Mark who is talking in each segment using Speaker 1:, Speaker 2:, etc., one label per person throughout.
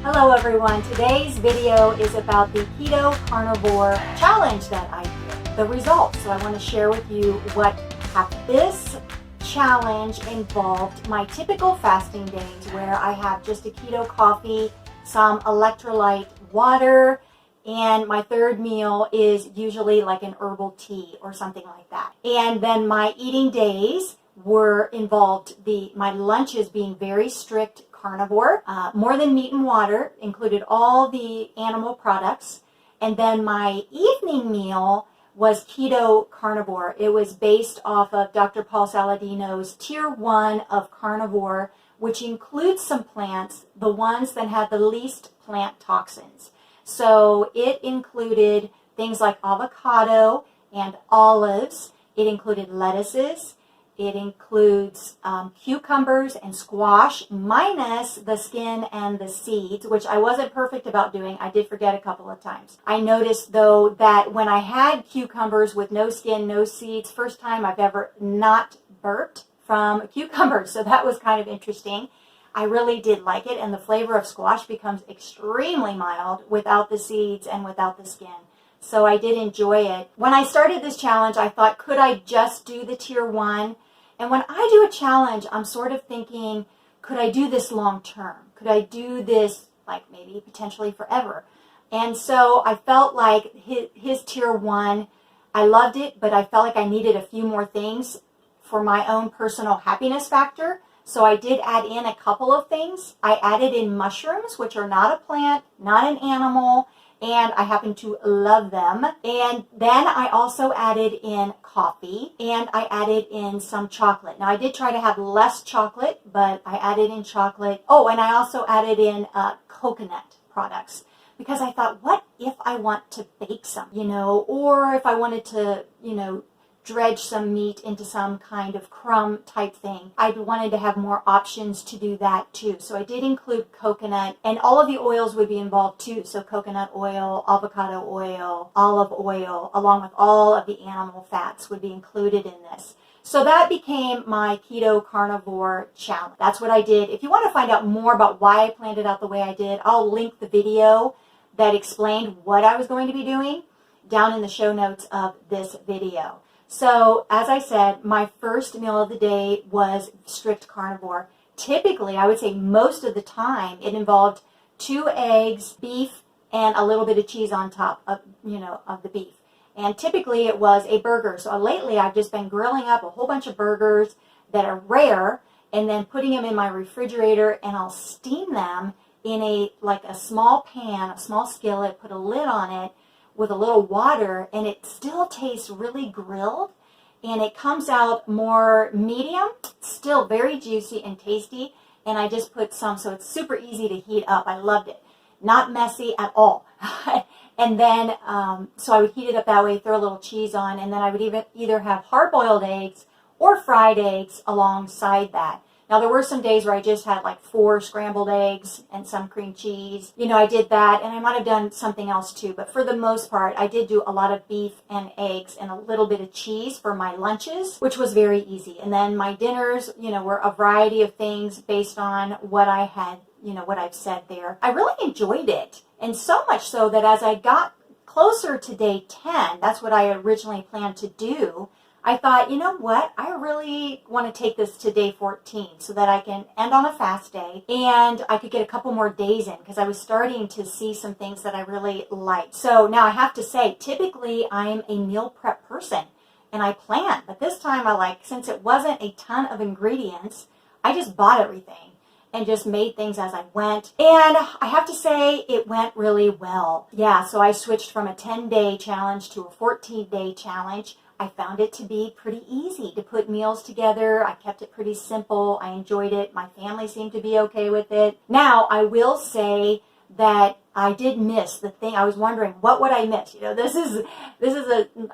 Speaker 1: Hello everyone, today's video is about the Keto Carnivore challenge that I did, the results. So I want to share with you what happened. This challenge involved my typical fasting days where I have just a keto coffee, some electrolyte water, and my third meal is usually like an herbal tea or something like that. And then my eating days involved my lunches being very strict carnivore, more than meat and water, included all the animal products. And then my evening meal was keto carnivore. It was based off of Dr. Paul Saladino's Tier 1 of carnivore, which includes some plants, the ones that have the least plant toxins. So it included things like avocado and olives. It included lettuces. It includes cucumbers and squash, minus the skin and the seeds, which I wasn't perfect about doing. I did forget a couple of times. I noticed, though, that when I had cucumbers with no skin, no seeds, first time I've ever not burped from cucumbers. So that was kind of interesting. I really did like it, and the flavor of squash becomes extremely mild without the seeds and without the skin. So I did enjoy it. When I started this challenge, I thought, could I just do the Tier 1? And when I do a challenge, I'm sort of thinking, could I do this long term? Could I do this like maybe potentially forever? And so I felt like his Tier 1, I loved it, but I felt like I needed a few more things for my own personal happiness factor. So I did add in a couple of things. I added in mushrooms, which are not a plant, not an animal, and I happen to love them. And then I also added in coffee, and I added in some chocolate. Now I did try to have less chocolate, but I added in chocolate. Oh, and I also added in coconut products, because I thought, what if I want to bake some, or if I wanted to, dredge some meat into some kind of crumb type thing. I wanted to have more options to do that too. So I did include coconut, and all of the oils would be involved too. So coconut oil, avocado oil, olive oil, along with all of the animal fats would be included in this. So that became my Keto Carnivore challenge. That's what I did. If you want to find out more about why I planned it out the way I did, I'll link the video that explained what I was going to be doing down in the show notes of this video. So, as I said, my first meal of the day was strict carnivore. Typically, I would say most of the time, it involved 2 eggs, beef, and a little bit of cheese on top of, of the beef. And typically, it was a burger. So lately, I've just been grilling up a whole bunch of burgers that are rare, and then putting them in my refrigerator, and I'll steam them in a small pan, a small skillet, put a lid on it, with a little water, and it still tastes really grilled, and it comes out more medium, still very juicy and tasty. And I just put some, so it's super easy to heat up. I loved it. Not messy at all. And then, so I would heat it up that way, throw a little cheese on, and then I would either have hard-boiled eggs or fried eggs alongside that. Now, there were some days where I just had like 4 scrambled eggs and some cream cheese. I did that, and I might have done something else too. But for the most part, I did do a lot of beef and eggs and a little bit of cheese for my lunches, which was very easy. And then my dinners, were a variety of things based on what I had, what I've said there. I really enjoyed it. And so much so that as I got closer to day 10, that's what I originally planned to do, I thought, you know what, I really want to take this to day 14 so that I can end on a fast day and I could get a couple more days in, because I was starting to see some things that I really liked. So now I have to say, typically I'm a meal prep person and I plan, but this time since it wasn't a ton of ingredients, I just bought everything and just made things as I went. And I have to say, it went really well. Yeah, so I switched from a 10-day challenge to a 14-day challenge. I found it to be pretty easy to put meals together. I kept it pretty simple. I enjoyed it. My family seemed to be okay with it. Now, I will say that I did miss the thing. I was wondering, what would I miss? This is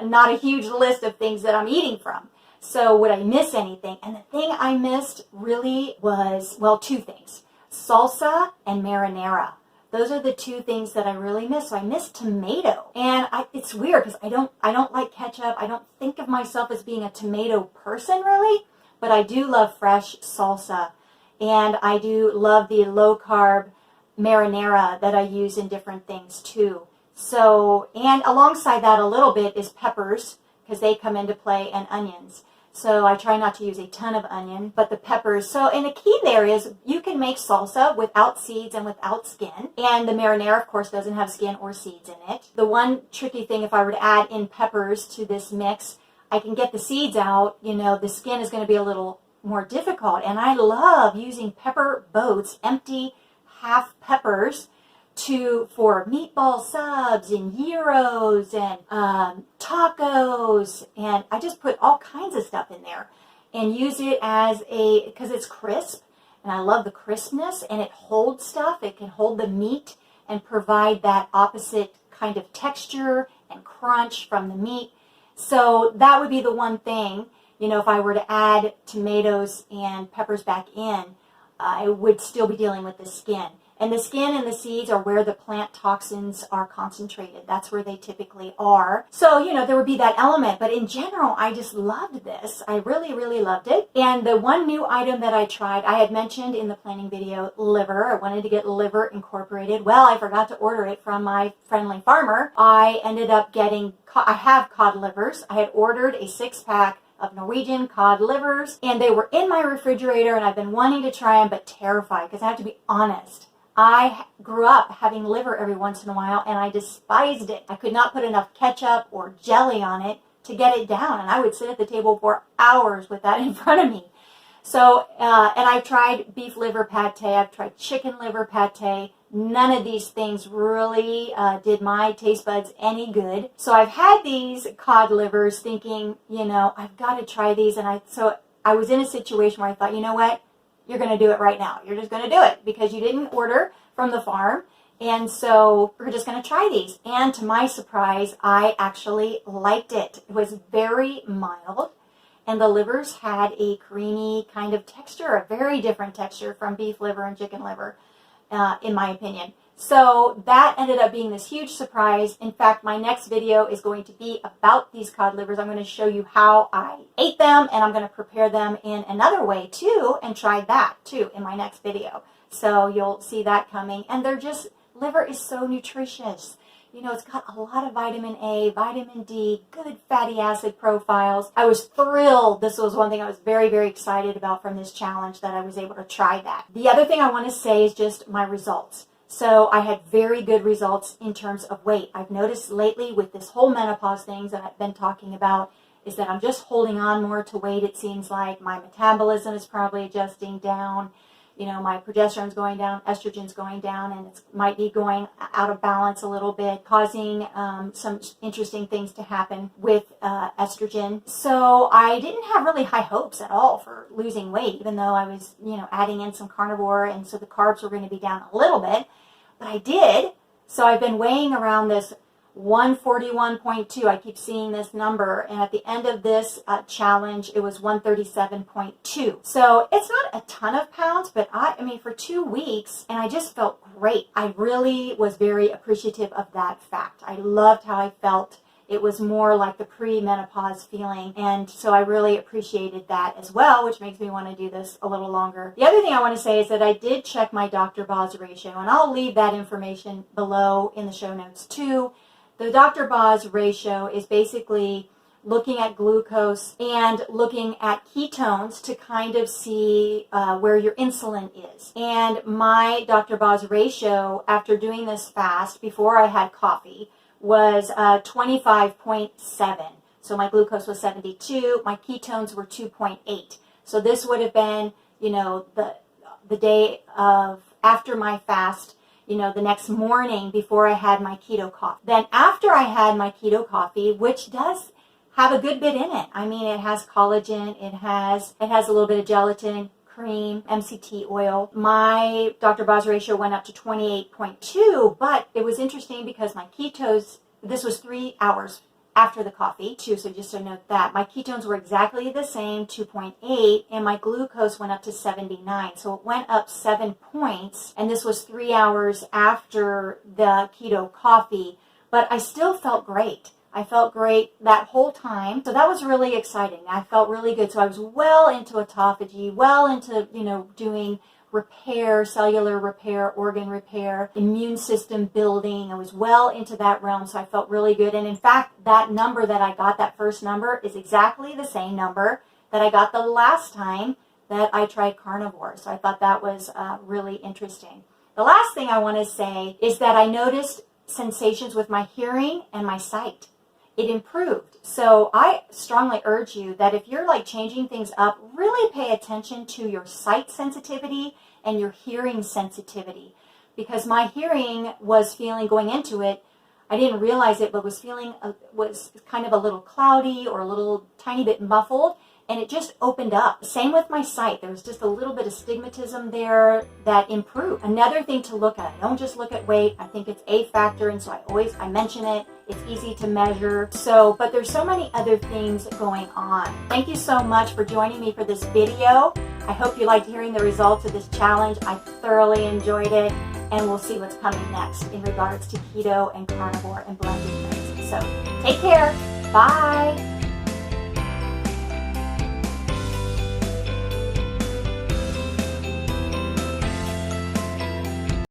Speaker 1: not a huge list of things that I'm eating from. So would I miss anything? And the thing I missed really was, 2 things. Salsa and marinara. Those are the 2 things that I really miss. So I miss tomato. And it's weird because I don't like ketchup. I don't think of myself as being a tomato person really, but I do love fresh salsa. And I do love the low carb marinara that I use in different things too. So, and alongside that a little bit is peppers, because they come into play, and onions. So I try not to use a ton of onion, but the peppers. So, and the key there is you can make salsa without seeds and without skin. And the marinara, of course, doesn't have skin or seeds in it. The one tricky thing, if I were to add in peppers to this mix, I can get the seeds out. You know, the skin is going to be a little more difficult. And I love using pepper boats, empty half peppers, for meatball subs and gyros and tacos, and I just put all kinds of stuff in there and use it as because it's crisp, and I love the crispness, and it holds stuff. It can hold the meat and provide that opposite kind of texture and crunch from the meat. So that would be the one thing, you know, if I were to add tomatoes and peppers back in, I would still be dealing with the skin. And the skin and the seeds are where the plant toxins are concentrated. That's where they typically are. So, you know, there would be that element. But in general, I just loved this. I really, really loved it. And the one new item that I tried, I had mentioned in the planning video, liver. I wanted to get liver incorporated. Well, I forgot to order it from my friendly farmer. I ended up getting, I have cod livers. I had ordered a 6-pack of Norwegian cod livers, and they were in my refrigerator, and I've been wanting to try them, but terrified, because I have to be honest. I grew up having liver every once in a while, and I despised it. I could not put enough ketchup or jelly on it to get it down, and I would sit at the table for hours with that in front of me. So, and I've tried beef liver pate, I've tried chicken liver pate. None of these things really did my taste buds any good. So I've had these cod livers thinking, you know, I've got to try these, and so I was in a situation where I thought, you know what? You're going to do it right now. You're just going to do it because you didn't order from the farm. And so we're just going to try these. And to my surprise, I actually liked it. It was very mild. And the livers had a creamy kind of texture, a very different texture from beef liver and chicken liver, in my opinion. So that ended up being this huge surprise. In fact, my next video is going to be about these cod livers. I'm going to show you how I ate them, and I'm going to prepare them in another way too, and try that too in my next video. So you'll see that coming. And they're just, liver is so nutritious. You know, it's got a lot of vitamin A, vitamin D, good fatty acid profiles. I was thrilled. This was one thing I was very, very excited about from this challenge, that I was able to try that. The other thing I want to say is just my results. So I had very good results in terms of weight. I've noticed lately with this whole menopause things that I've been talking about is that I'm just holding on more to weight. It seems like my metabolism is probably adjusting down. You know, my progesterone's going down, estrogen's going down, and it might be going out of balance a little bit, causing some interesting things to happen with estrogen. So I didn't have really high hopes at all for losing weight, even though I was, you know, adding in some carnivore, and so the carbs were going to be down a little bit. But I did. So I've been weighing around this 141.2. I keep seeing this number, and at the end of this challenge, it was 137.2. So it's not a ton of pounds, but I mean, for 2 weeks, and I just felt great. I really was very appreciative of that fact. I loved how I felt. It was more like the pre-menopause feeling, and so I really appreciated that as well, which makes me want to do this a little longer. The other thing I want to say is that I did check my Dr. Boz ratio, and I'll leave that information below in the show notes too. The Dr. Boz ratio is basically looking at glucose and looking at ketones to kind of see where your insulin is. And my Dr. Boz ratio, after doing this fast, before I had coffee, was 25.7. So my glucose was 72. My ketones were 2.8. So this would have been, you know, the day of after my fast, you know, the next morning before I had my keto coffee. Then after I had my keto coffee, which does have a good bit in it. I mean, it has collagen, it has a little bit of gelatin, cream, MCT oil. My Dr. Boz ratio went up to 28.2, but it was interesting because my ketos, this was 3 hours after the coffee too, so just to note that. My ketones were exactly the same, 2.8, and my glucose went up to 79. So it went up 7 points, and this was 3 hours after the keto coffee, but I still felt great. I felt great that whole time. So that was really exciting. I felt really good. So I was well into autophagy, well into, you know, doing repair, cellular repair, organ repair, immune system building. I was well into that realm, so I felt really good. And in fact, that number that I got, that first number, is exactly the same number that I got the last time that I tried carnivore. So I thought that was really interesting. The last thing I want to say is that I noticed sensations with my hearing and my sight. It improved. So I strongly urge you that if you're like changing things up, really pay attention to your sight sensitivity and your hearing sensitivity. Because my hearing was feeling, going into it, I didn't realize it, but was feeling, was kind of a little cloudy or a little tiny bit muffled. And it just opened up. Same with my sight. There was just a little bit of stigmatism there that improved. Another thing to look at, don't just look at weight. I think it's a factor, and so I mention it. It's easy to measure. So, but there's so many other things going on. Thank you so much for joining me for this video. I hope you liked hearing the results of this challenge. I thoroughly enjoyed it, and we'll see what's coming next in regards to keto and carnivore and blending things. So take care. Bye.